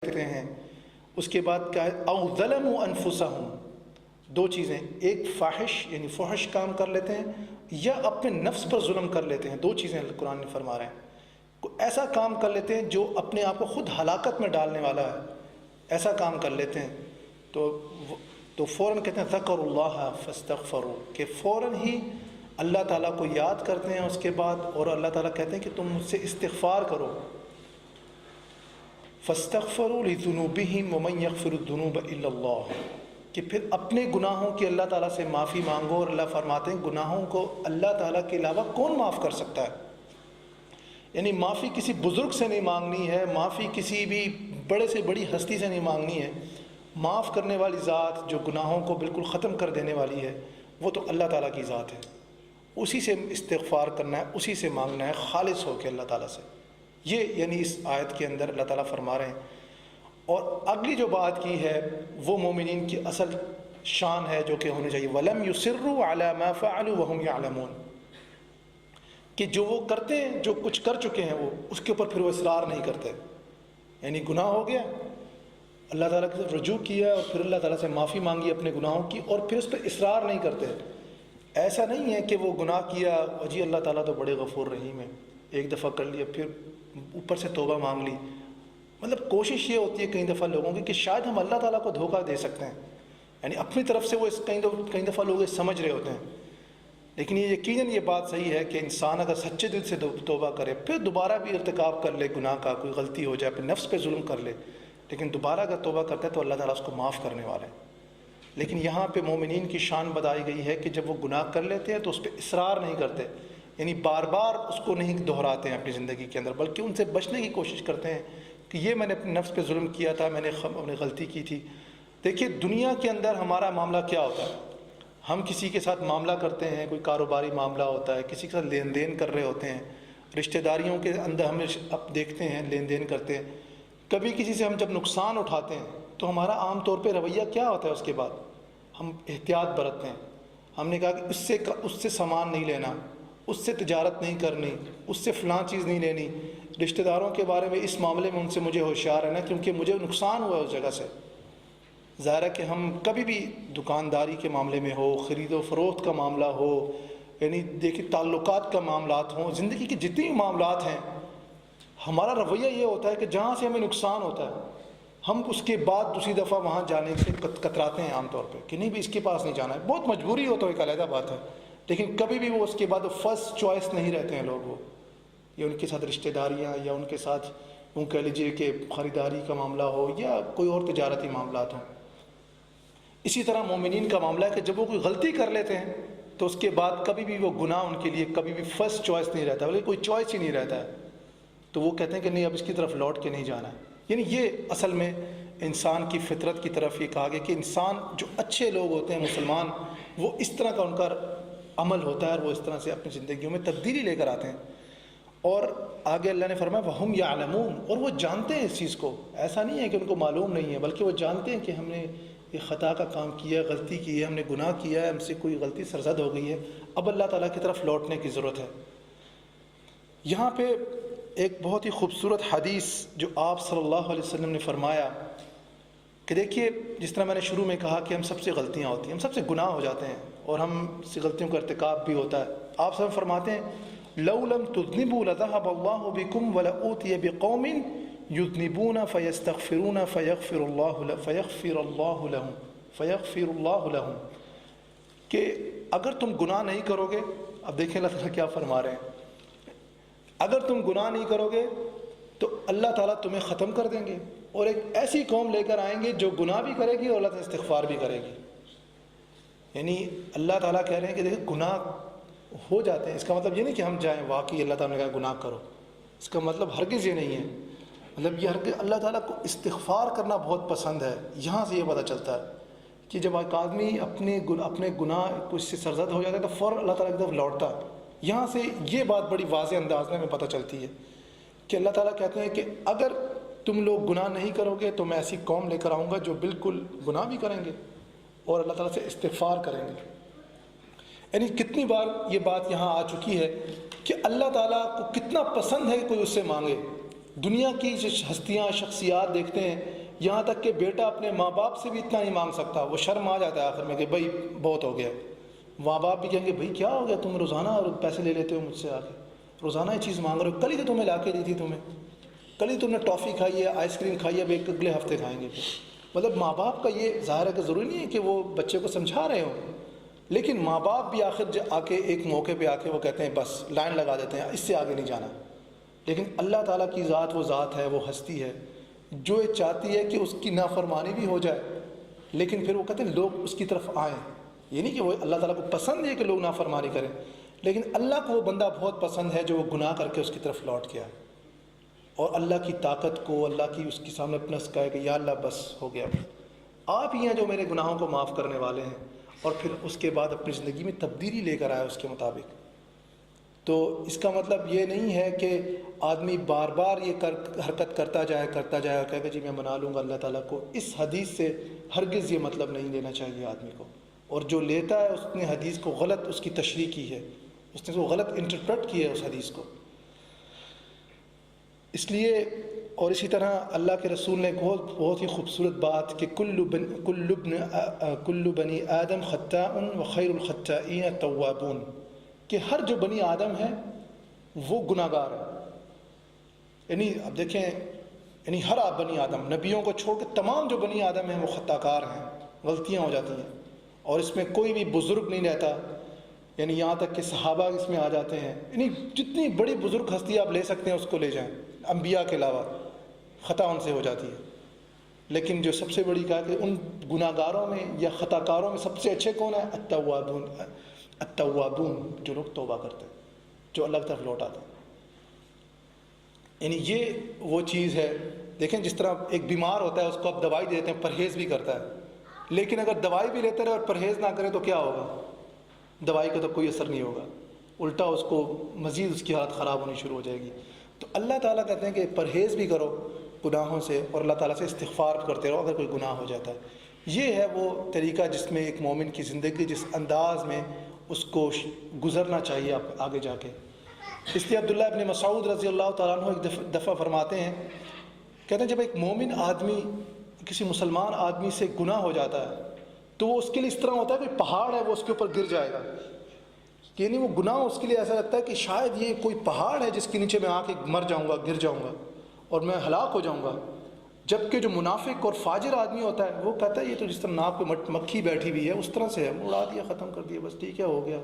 رہے ہیں. اس کے بعد کیا ہے، او ظلموا انفسہم، دو چیزیں، ایک فاحش یعنی فحش کام کر لیتے ہیں یا اپنے نفس پر ظلم کر لیتے ہیں. دو چیزیں قرآن نے فرما رہے ہیں. ایسا کام کر لیتے ہیں جو اپنے آپ کو خود ہلاکت میں ڈالنے والا ہے، ایسا کام کر لیتے ہیں تو فوراً کہتے ہیں ذکر اللہ فاستغفروا، کہ فوراً ہی اللہ تعالیٰ کو یاد کرتے ہیں اس کے بعد، اور اللہ تعالیٰ کہتے ہیں کہ تم مجھ سے استغفار کرو. فاستغفروا لذنوبہم ومن یغفر الذنوب الا اللہ، کہ پھر اپنے گناہوں کی اللہ تعالیٰ سے معافی مانگو. اور اللہ فرماتے ہیں گناہوں کو اللہ تعالیٰ کے علاوہ کون معاف کر سکتا ہے. یعنی معافی کسی بزرگ سے نہیں مانگنی ہے، معافی کسی بھی بڑے سے بڑی ہستی سے نہیں مانگنی ہے. معاف کرنے والی ذات جو گناہوں کو بالکل ختم کر دینے والی ہے وہ تو اللہ تعالیٰ کی ذات ہے. اسی سے استغفار کرنا ہے، اسی سے مانگنا ہے خالص ہو کے اللہ تعالیٰ سے. یہ یعنی اس آیت کے اندر اللہ تعالیٰ فرما رہے ہیں. اور اگلی جو بات کی ہے وہ مومنین کی اصل شان ہے جو کہ ہونی چاہیے، وَلَمْ يُصِرُّوا عَلَى مَا فَعَلُوا وَهُمْ يَعْلَمُونَ، کہ جو وہ کرتے ہیں، جو کچھ کر چکے ہیں وہ اس کے اوپر پھر وہ اصرار نہیں کرتے. یعنی گناہ ہو گیا، اللہ تعالیٰ کی طرف رجوع کیا اور پھر اللہ تعالیٰ سے معافی مانگی اپنے گناہوں کی، اور پھر اس پہ اصرار نہیں کرتے. ایسا نہیں ہے کہ وہ گناہ کیا جی اللہ تعالیٰ تو بڑے غفور رحیم ہے، ایک دفعہ کر لیا پھر اوپر سے توبہ مانگ لی. مطلب کوشش یہ ہوتی ہے کئی دفعہ لوگوں کی کہ شاید ہم اللہ تعالیٰ کو دھوکہ دے سکتے ہیں، یعنی اپنی طرف سے وہ کئی دفعہ لوگ سمجھ رہے ہوتے ہیں. لیکن یہ یقیناً یہ بات صحیح ہے کہ انسان اگر سچے دل سے توبہ کرے، پھر دوبارہ بھی ارتکاب کر لے گناہ کا، کوئی غلطی ہو جائے، پھر نفس پہ ظلم کر لے، لیکن دوبارہ اگر توبہ کرتا ہے تو اللہ تعالیٰ اس کو معاف کرنے والا ہے. لیکن یہاں پہ مومنین کی شان بتائی گئی ہے کہ جب وہ گناہ کر لیتے ہیں تو اس پہ اصرار نہیں کرتے، یعنی بار بار اس کو نہیں دہراتے ہیں اپنی زندگی کے اندر، بلکہ ان سے بچنے کی کوشش کرتے ہیں کہ یہ میں نے اپنے نفس پہ ظلم کیا تھا، میں نے اپنی غلطی کی تھی. دیکھیے دنیا کے اندر ہمارا معاملہ کیا ہوتا ہے، ہم کسی کے ساتھ معاملہ کرتے ہیں، کوئی کاروباری معاملہ ہوتا ہے، کسی کے ساتھ لین دین کر رہے ہوتے ہیں، رشتہ داریوں کے اندر ہم اب دیکھتے ہیں لین دین کرتے ہیں. کبھی کسی سے ہم جب نقصان اٹھاتے ہیں تو ہمارا عام طور پہ رویہ کیا ہوتا ہے، اس کے بعد ہم احتیاط برتتے ہیں. ہم نے کہا کہ اس سے سامان نہیں لینا، اس سے تجارت نہیں کرنی، اس سے فلاں چیز نہیں لینی، رشتہ داروں کے بارے میں اس معاملے میں ان سے مجھے ہوشیار رہنا کیونکہ مجھے نقصان ہوا ہے اس جگہ سے. ظاہر ہے کہ ہم کبھی بھی دکانداری کے معاملے میں ہو، خرید و فروخت کا معاملہ ہو، یعنی دیکھیے تعلقات کا معاملات ہوں، زندگی کے جتنے بھی معاملات ہیں، ہمارا رویہ یہ ہوتا ہے کہ جہاں سے ہمیں نقصان ہوتا ہے ہم اس کے بعد دوسری دفعہ وہاں جانے سے کتراتے ہیں عام طور پہ کہ نہیں بھی اس کے پاس نہیں جانا ہے. بہت مجبوری ہو تو ایک علیحدہ بات ہے، لیکن کبھی بھی وہ اس کے بعد فرسٹ چوائس نہیں رہتے ہیں لوگ. وہ یا ان کے ساتھ رشتہ داریاں، یا ان کے ساتھ یوں کہہ لیجیے کہ خریداری کا معاملہ ہو یا کوئی اور تجارتی معاملات ہوں. اسی طرح مومنین کا معاملہ ہے کہ جب وہ کوئی غلطی کر لیتے ہیں تو اس کے بعد کبھی بھی وہ گناہ ان کے لیے کبھی بھی فرسٹ چوائس نہیں رہتا، بلکہ کوئی چوائس ہی نہیں رہتا ہے. تو وہ کہتے ہیں کہ نہیں اب اس کی طرف لوٹ کے نہیں جانا ہے. یعنی یہ اصل میں انسان کی فطرت کی طرف یہ کہا گیا کہ انسان جو اچھے لوگ ہوتے ہیں مسلمان، وہ اس طرح کا ان کا عمل ہوتا ہے اور وہ اس طرح سے اپنی زندگیوں میں تبدیلی لے کر آتے ہیں. اور آگے اللہ نے فرمایا وَهُمْ يَعْلَمُونَ، اور وہ جانتے ہیں اس چیز کو. ایسا نہیں ہے کہ ان کو معلوم نہیں ہے، بلکہ وہ جانتے ہیں کہ ہم نے یہ خطا کا کام کیا ہے، غلطی کی ہے، ہم نے گناہ کیا ہے، ہم سے کوئی غلطی سرزد ہو گئی ہے، اب اللہ تعالیٰ کی طرف لوٹنے کی ضرورت ہے. یہاں پہ ایک بہت ہی خوبصورت حدیث جو آپ صلی اللہ علیہ وسلم نے فرمایا کہ دیکھیے جس طرح میں نے شروع میں کہا کہ ہم سب سے غلطیاں ہوتی ہیں، ہم سب سے گناہ ہو جاتے ہیں اور ہم سے غلطیوں کا ارتکاب بھی ہوتا ہے. آپ سب فرماتے ہیں لو لم تذنبوا لذهب الله بكم ولأوتي بقوم يذنبون فيستغفرون فيغفر الله لهم، کہ اگر تم گناہ نہیں کرو گے، اب دیکھیں اللہ تعالیٰ کیا فرما رہے ہیں، اگر تم گناہ نہیں کرو گے تو اللہ تعالیٰ تمہیں ختم کر دیں گے اور ایک ایسی قوم لے کر آئیں گے جو گناہ بھی کرے گی اور اللہ تعالیٰ استغفار بھی کرے گی. یعنی اللہ تعالیٰ کہہ رہے ہیں کہ دیکھیں گناہ ہو جاتے ہیں، اس کا مطلب یہ نہیں کہ ہم جائیں واقعی اللہ تعالیٰ نے کہا گناہ کرو، اس کا مطلب ہرگز یہ نہیں ہے. مطلب یہ ہرگز اللہ تعالیٰ کو استغفار کرنا بہت پسند ہے. یہاں سے یہ پتہ چلتا ہے کہ جب ایک آدمی اپنے گناہ کچھ سے سرزد ہو جاتا ہے تو فوراً اللہ تعالیٰ کی طرف لوٹتا ہے. یہاں سے یہ بات بڑی واضح انداز میں پتہ چلتی ہے کہ اللہ تعالیٰ کہتے ہیں کہ اگر تم لوگ گناہ نہیں کرو گے تو میں ایسی قوم لے کر آؤں گا جو بالکل گناہ بھی کریں گے اور اللہ تعالیٰ سے استغفار کریں گے. یعنی کتنی بار یہ بات یہاں آ چکی ہے کہ اللہ تعالیٰ کو کتنا پسند ہے کہ کوئی اس سے مانگے. دنیا کی جو ہستیاں شخصیات دیکھتے ہیں، یہاں تک کہ بیٹا اپنے ماں باپ سے بھی اتنا نہیں مانگ سکتا، وہ شرم آ جاتا ہے آخر میں کہ بھائی بہت ہو گیا۔ ماں باپ بھی کہیں گے بھائی کیا ہو گیا، تم روزانہ پیسے لے لیتے ہو مجھ سے آ کے، روزانہ یہ چیز مانگ رہے ہو، کل ہی تو تمہیں لا کے دی تھی، کل ہی تم نے ٹافی کھائی ہے، آئس کریم کھائی ہے، اب ایک اگلے ہفتے کھائیں گے۔ مطلب ماں باپ کا یہ ظاہر ہے کہ ضروری نہیں ہے کہ وہ بچے کو سمجھا رہے ہوں، لیکن ماں باپ بھی آخر آ کے ایک موقع پہ آ کے وہ کہتے ہیں بس لائن لگا دیتے ہیں، اس سے آگے نہیں جانا۔ لیکن اللہ تعالیٰ کی ذات وہ ذات ہے، وہ ہستی ہے جو یہ چاہتی ہے کہ اس کی نافرمانی بھی ہو جائے، لیکن پھر وہ کہتے ہیں لوگ اس کی طرف آئیں۔ یہ نہیں کہ وہ اللہ تعالیٰ کو پسند ہے کہ لوگ نافرمانی کریں، لیکن اللہ کو وہ بندہ بہت پسند ہے جو وہ گناہ کر کے اس کی طرف لوٹ گیا اور اللہ کی طاقت کو، اللہ کی اس کے سامنے اپنا کہے کہ یا اللہ بس ہو گیا، آپ ہی ہیں جو میرے گناہوں کو معاف کرنے والے ہیں، اور پھر اس کے بعد اپنی زندگی میں تبدیلی لے کر آئے اس کے مطابق۔ تو اس کا مطلب یہ نہیں ہے کہ آدمی بار بار یہ حرکت کرتا جائے اور کہے کہ جی میں منا لوں گا اللہ تعالیٰ کو۔ اس حدیث سے ہرگز یہ مطلب نہیں لینا چاہیے آدمی کو، اور جو لیتا ہے اس نے حدیث کو غلط اس کی تشریح کی ہے، اس نے وہ غلط انٹرپریٹ کی ہے اس حدیث کو۔ اس لیے اور اسی طرح اللہ کے رسول نے بہت ہی خوبصورت بات کہ کل بنی آدم خطاء وخیر الخطائین التوابون، کہ ہر جو بنی آدم ہے وہ گناہ گار ہے۔ یعنی اب دیکھیں، یعنی ہر بنی آدم، نبیوں کو چھوڑ کے تمام جو بنی آدم ہیں وہ خطا کار ہیں، غلطیاں ہو جاتی ہیں، اور اس میں کوئی بھی بزرگ نہیں رہتا، یعنی یہاں تک کہ صحابہ اس میں آ جاتے ہیں۔ یعنی جتنی بڑی بزرگ ہستی آپ لے سکتے ہیں اس کو لے جائیں، انبیاء کے علاوہ خطا ان سے ہو جاتی ہے، لیکن جو سب سے بڑی کہا کہ ان گناہ گاروں میں یا خطا کاروں میں سب سے اچھے کون ہیں؟ التوابون، جو لوگ توبہ کرتے ہیں، جو اللہ کی طرف لوٹ آتے ہیں۔ یعنی یہ وہ چیز ہے، دیکھیں جس طرح ایک بیمار ہوتا ہے اس کو آپ دوائی دیتے ہیں، پرہیز بھی کرتا ہے، لیکن اگر دوائی بھی لیتے رہے اور پرہیز نہ کریں تو کیا ہوگا؟ دوائی کا تو کوئی اثر نہیں ہوگا، الٹا اس کو مزید اس کی حالت خراب ہونی شروع ہو جائے گی۔ تو اللہ تعالیٰ کہتے ہیں کہ پرہیز بھی کرو گناہوں سے، اور اللہ تعالیٰ سے استغفار کرتے رہو اگر کوئی گناہ ہو جاتا ہے۔ یہ ہے وہ طریقہ جس میں ایک مومن کی زندگی جس انداز میں اس کو گزرنا چاہیے آگے جا کے۔ اس لیے عبداللہ ابن مسعود رضی اللہ تعالیٰ عنہ ایک دفعہ فرماتے ہیں، کہتے ہیں جب ایک مومن آدمی کسی مسلمان آدمی سے گناہ ہو جاتا ہے تو وہ اس کے لیے اس طرح ہوتا ہے کہ پہاڑ ہے وہ اس کے اوپر گر جائے گا، یعنی وہ گناہ اس کے لیے ایسا لگتا ہے کہ شاید یہ کوئی پہاڑ ہے جس کے نیچے میں آ کے مر جاؤں گا، گر جاؤں گا اور میں ہلاک ہو جاؤں گا۔ جبکہ جو منافق اور فاجر آدمی ہوتا ہے وہ کہتا ہے یہ تو جس طرح ناک پہ مکھی بیٹھی ہوئی ہے اس طرح سے ہے، اڑا دیا، ختم کر دیا، بس ٹھیک ہے، ہو گیا،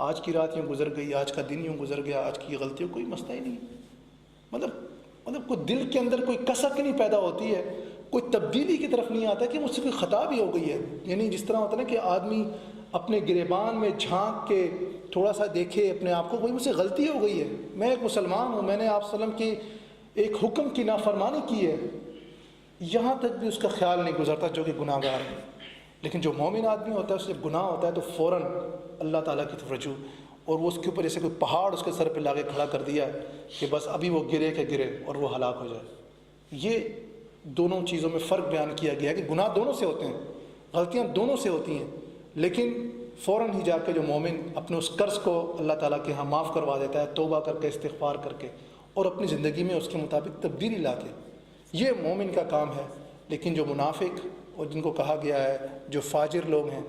آج کی رات یوں گزر گئی، آج کا دن یوں گزر گیا، آج کی غلطیوں کوئی مسئلہ ہی نہیں۔ مطلب کوئی دل کے اندر کوئی کسک نہیں پیدا ہوتی ہے، کوئی تبدیلی کی طرف نہیں آتا کہ مجھ سے کوئی خطا بھی ہو گئی ہے۔ یعنی جس طرح ہوتا ہے نا کہ آدمی اپنے گریبان میں جھانک کے تھوڑا سا دیکھے اپنے آپ کو، وہی مجھ سے غلطی ہو گئی ہے، میں ایک مسلمان ہوں، میں نے آپ صلی اللہ علیہ وسلم کی ایک حکم کی نافرمانی کی ہے، یہاں تک بھی اس کا خیال نہیں گزرتا جو کہ گناہ گار ہے۔ لیکن جو مومن آدمی ہوتا ہے اس سے گناہ ہوتا ہے تو فوراً اللہ تعالیٰ کی طرف رجوع، اور وہ اس کے اوپر جیسے کوئی پہاڑ اس کے سر پہ لا کے کھڑا کر دیا کہ بس ابھی وہ گرے کہ گرے اور وہ ہلاک ہو جائے۔ یہ دونوں چیزوں میں فرق بیان کیا گیا ہے کہ گناہ دونوں سے ہوتے ہیں، غلطیاں دونوں سے ہوتی ہیں، لیکن فوراً ہی جا کے جو مومن اپنے اس قرض کو اللہ تعالیٰ کے ہاں معاف کروا دیتا ہے، توبہ کر کے، استغفار کر کے، اور اپنی زندگی میں اس کے مطابق تبدیلی لا کے، یہ مومن کا کام ہے۔ لیکن جو منافق اور جن کو کہا گیا ہے جو فاجر لوگ ہیں،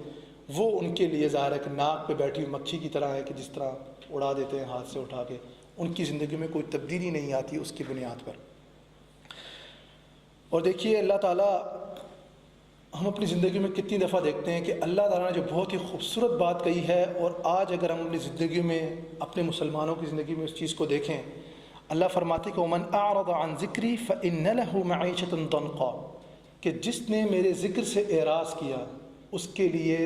وہ ان کے لیے ظاہر ہے کہ ناک پہ بیٹھی ہوئی مکھی کی طرح ہے کہ جس طرح اڑا دیتے ہیں ہاتھ سے اٹھا کے، ان کی زندگی میں کوئی تبدیلی نہیں آتی اس کی بنیاد پر۔ اور دیکھیے اللہ تعالیٰ، ہم اپنی زندگی میں کتنی دفعہ دیکھتے ہیں کہ اللہ تعالیٰ نے جو بہت ہی خوبصورت بات کہی ہے، اور آج اگر ہم اپنی زندگی میں، اپنے مسلمانوں کی زندگی میں اس چیز کو دیکھیں، اللہ فرماتے کہ وَمَنْ أَعْرَضَ عَنْ ذِكْرِي فَإِنَّ لَهُ مَعِيشَةً ضَنْقًا، کہ جس نے میرے ذکر سے اعراض کیا اس کے لیے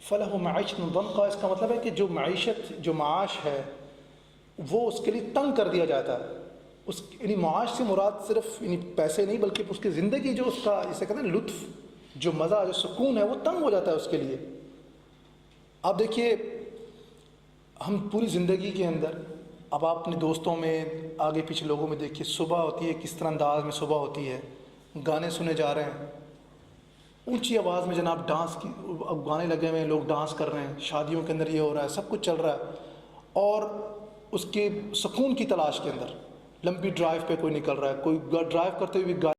فَلَهُ مَعِيشَةً ضَنْقًا، اس کا مطلب ہے کہ جو معیشت، جو معاش ہے وہ اس کے لیے تنگ کر دیا جاتا ہے۔ اس یعنی معاش سے مراد صرف یعنی پیسے نہیں، بلکہ اس کی زندگی جو اس کا جسے کہتے ہیں لطف، جو مزہ، جو سکون ہے، وہ تنگ ہو جاتا ہے اس کے لیے۔ آپ دیکھیے ہم پوری زندگی کے اندر، اب آپ اپنے دوستوں میں، آگے پیچھے لوگوں میں دیکھیے، صبح ہوتی ہے کس طرح انداز میں صبح ہوتی ہے، گانے سنے جا رہے ہیں اونچی آواز میں، جناب ڈانس کی، اب گانے لگے ہوئے ہیں، لوگ ڈانس کر رہے ہیں، شادیوں کے اندر یہ ہو رہا ہے، سب کچھ چل رہا ہے، اور اس کے سکون کی تلاش کے اندر لمبی ڈرائیو پہ کوئی نکل رہا ہے، کوئی ڈرائیو کرتے ہوئے